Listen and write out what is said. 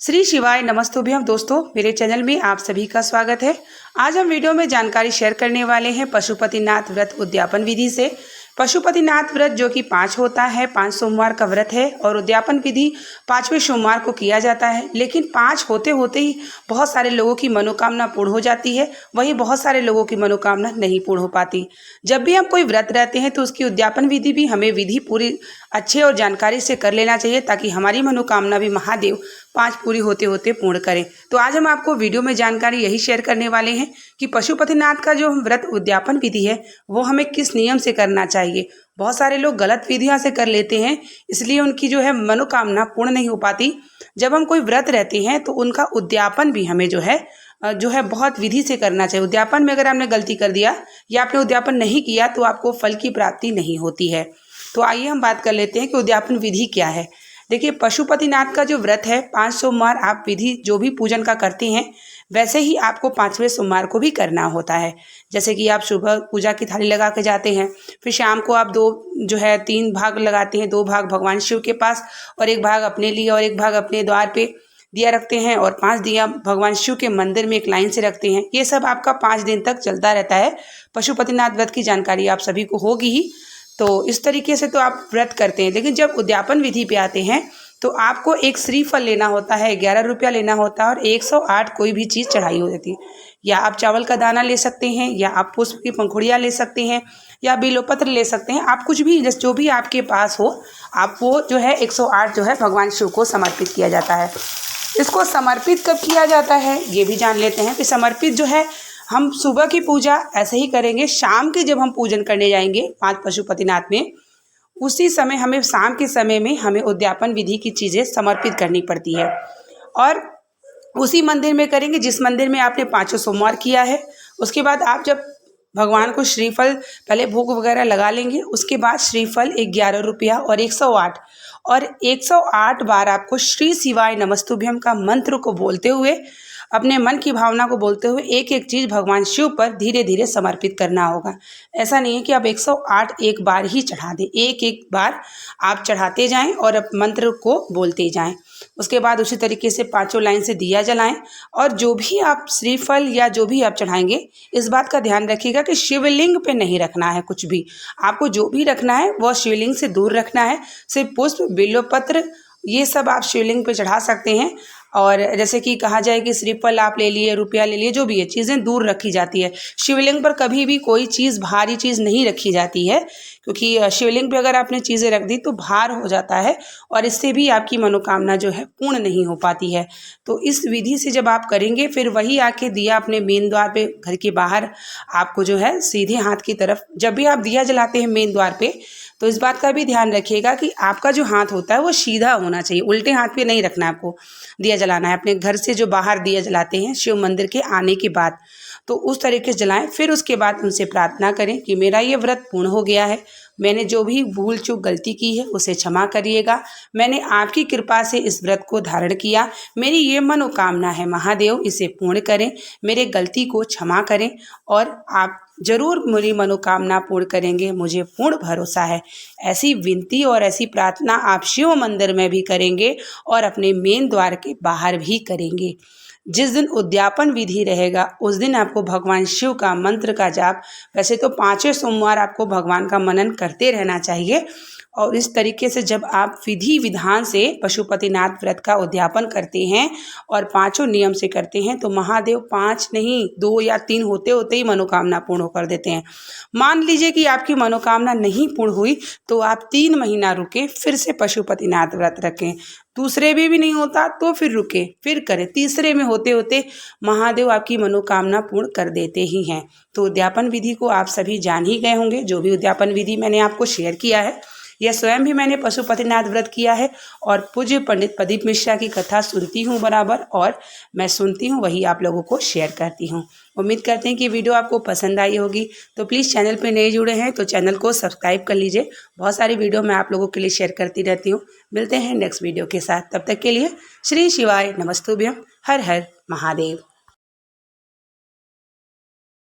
श्री शिवाय नमस्तुभ्यम। दोस्तों, मेरे चैनल में आप सभी का स्वागत है। आज हम वीडियो में जानकारी शेयर करने वाले हैं पशुपतिनाथ व्रत उद्यापन विधि से। पशुपतिनाथ व्रत जो कि 5 होता है, 5 सोमवार का व्रत है और उद्यापन विधि 5वें सोमवार को किया जाता है। लेकिन 5 होते होते ही बहुत सारे लोगों की मनोकामना पूर्ण हो जाती है, वहीं बहुत सारे लोगों की मनोकामना नहीं पूर्ण हो पाती। जब भी हम कोई व्रत रहते हैं तो उसकी उद्यापन विधि भी हमें विधि पूरी अच्छे और जानकारी से कर लेना चाहिए, ताकि हमारी मनोकामना भी महादेव 5 पूरी होते होते पूर्ण करें। तो आज हम आपको वीडियो में जानकारी यही शेयर करने वाले हैं कि पशुपतिनाथ का जो व्रत उद्यापन विधि है वो हमें किस नियम से करना चाहिए। बहुत सारे लोग गलत विधियों से कर लेते हैं, इसलिए उनकी जो है मनोकामना पूर्ण नहीं हो पाती। जब हम कोई व्रत रहते हैं तो उनका उद्यापन भी हमें जो है बहुत विधि से करना चाहिए। उद्यापन में अगर आपने गलती कर दिया या आपने उद्यापन नहीं किया तो आपको फल की प्राप्ति नहीं होती है। तो आइए हम बात कर लेते हैं कि उद्यापन विधि क्या है। देखिए, पशुपतिनाथ का जो व्रत है 5 सोमवार आप विधि जो भी पूजन का करते हैं वैसे ही आपको 5वें सोमवार को भी करना होता है। जैसे कि आप सुबह पूजा की थाली लगा के जाते हैं, फिर शाम को आप 3 भाग लगाते हैं। 2 भाग भगवान शिव के पास और 1 भाग अपने लिए और 1 भाग अपने द्वार पे दिया रखते हैं और 5 दिया भगवान शिव के मंदिर में एक लाइन से रखते हैं। ये सब आपका 5 दिन तक चलता रहता है। पशुपतिनाथ व्रत की जानकारी आप सभी को होगी ही। तो इस तरीके से तो आप व्रत करते हैं। लेकिन जब उद्यापन विधि पे आते हैं तो आपको एक श्रीफल लेना होता है, 11 रुपया लेना होता है और 108 कोई भी चीज़ चढ़ाई हो जाती है। या आप चावल का दाना ले सकते हैं, या आप पुष्प की पंखुड़ियाँ ले सकते हैं, या बिल्वपत्र ले सकते हैं। आप कुछ भी जो भी आपके पास हो, आप वो जो है 108 जो है भगवान शिव को समर्पित किया जाता है। इसको समर्पित कब किया जाता है ये भी जान लेते हैं। कि समर्पित जो है हम सुबह की पूजा ऐसे ही करेंगे, शाम के जब हम पूजन करने जाएंगे 5 पशुपतिनाथ में, उसी समय हमें शाम के समय में हमें उद्यापन विधि की चीज़ें समर्पित करनी पड़ती है। और उसी मंदिर में करेंगे जिस मंदिर में आपने 5 सोमवार किया है। उसके बाद आप जब भगवान को श्रीफल पहले भोग वगैरह लगा लेंगे, उसके बाद श्रीफल 11 रुपया और 108 बार आपको श्री शिवाय नमस्तुभ्यम का मंत्र को बोलते हुए, अपने मन की भावना को बोलते हुए एक एक चीज़ भगवान शिव पर धीरे धीरे समर्पित करना होगा। ऐसा नहीं है कि आप 108 एक बार ही चढ़ा दें, एक एक बार आप चढ़ाते जाएं और अब मंत्र को बोलते जाएं। उसके बाद उसी तरीके से 5 लाइन से दिया जलाएं। और जो भी आप श्रीफल या जो भी आप चढ़ाएंगे, इस बात का ध्यान रखिएगा कि शिवलिंग पे नहीं रखना है। कुछ भी आपको जो भी रखना है वह शिवलिंग से दूर रखना है। सिर्फ पुष्प, बिल्वपत्र ये सब आप शिवलिंग पे चढ़ा सकते हैं। और जैसे कि कहा जाए कि श्रीफल आप ले लिए, रुपया ले लिए, जो भी है चीज़ें दूर रखी जाती है। शिवलिंग पर कभी भी कोई चीज़, भारी चीज़ नहीं रखी जाती है, क्योंकि शिवलिंग पे अगर आपने चीज़ें रख दी तो भार हो जाता है और इससे भी आपकी मनोकामना जो है पूर्ण नहीं हो पाती है। तो इस विधि से जब आप करेंगे, फिर वही आके दिया अपने मेन द्वार पे, घर के बाहर आपको जो है सीधे हाथ की तरफ, जब भी आप दिया जलाते हैं मेन द्वार पे, तो इस बात का भी ध्यान रखिएगा कि आपका जो हाथ होता है वो सीधा होना चाहिए, उल्टे हाथ पे नहीं रखना है। आपको दिया जलाना है अपने घर से जो बाहर दिया जलाते हैं शिव मंदिर के आने के बाद, तो उस तरीके से जलाएं। फिर उसके बाद उनसे प्रार्थना करें कि मेरा ये व्रत पूर्ण हो गया है, मैंने जो भी भूल चूक गलती की है उसे क्षमा करिएगा, मैंने आपकी कृपा से इस व्रत को धारण किया, मेरी ये मनोकामना है महादेव इसे पूर्ण करें, मेरे गलती को क्षमा करें और आप जरूर मेरी मनोकामना पूर्ण करेंगे, मुझे पूर्ण भरोसा है। ऐसी विनती और ऐसी प्रार्थना आप शिव मंदिर में भी करेंगे और अपने मेन द्वार के बाहर भी करेंगे। जिस दिन उद्यापन विधि रहेगा उस दिन आपको भगवान शिव का मंत्र का जाप, वैसे तो 5वें सोमवार आपको भगवान का मनन करते रहना चाहिए। और इस तरीके से जब आप विधि विधान से पशुपतिनाथ व्रत का उद्यापन करते हैं और 5 नियम से करते हैं, तो महादेव 5 नहीं 2 या 3 होते होते ही मनोकामना पूर्ण कर देते हैं। मान लीजिए कि आपकी मनोकामना नहीं पूर्ण हुई तो आप 3 महीना रुके, फिर से पशुपतिनाथ व्रत रखें। दूसरे में भी नहीं होता तो फिर रुके, फिर करें। तीसरे में होते होते महादेव आपकी मनोकामना पूर्ण कर देते ही हैं। तो उद्यापन विधि को आप सभी जान ही गए होंगे। जो भी उद्यापन विधि मैंने आपको शेयर किया है, यह स्वयं भी मैंने पशुपतिनाथ व्रत किया है और पूज्य पंडित प्रदीप मिश्रा की कथा सुनती हूँ बराबर, और मैं सुनती हूँ वही आप लोगों को शेयर करती हूँ। उम्मीद करते हैं कि वीडियो आपको पसंद आई होगी। तो प्लीज़ चैनल पे नए जुड़े हैं तो चैनल को सब्सक्राइब कर लीजिए। बहुत सारी वीडियो मैं आप लोगों के लिए शेयर करती रहती हूँ। मिलते हैं नेक्स्ट वीडियो के साथ, तब तक के लिए श्री शिवाय नमस्तुभ्यम। हर हर महादेव।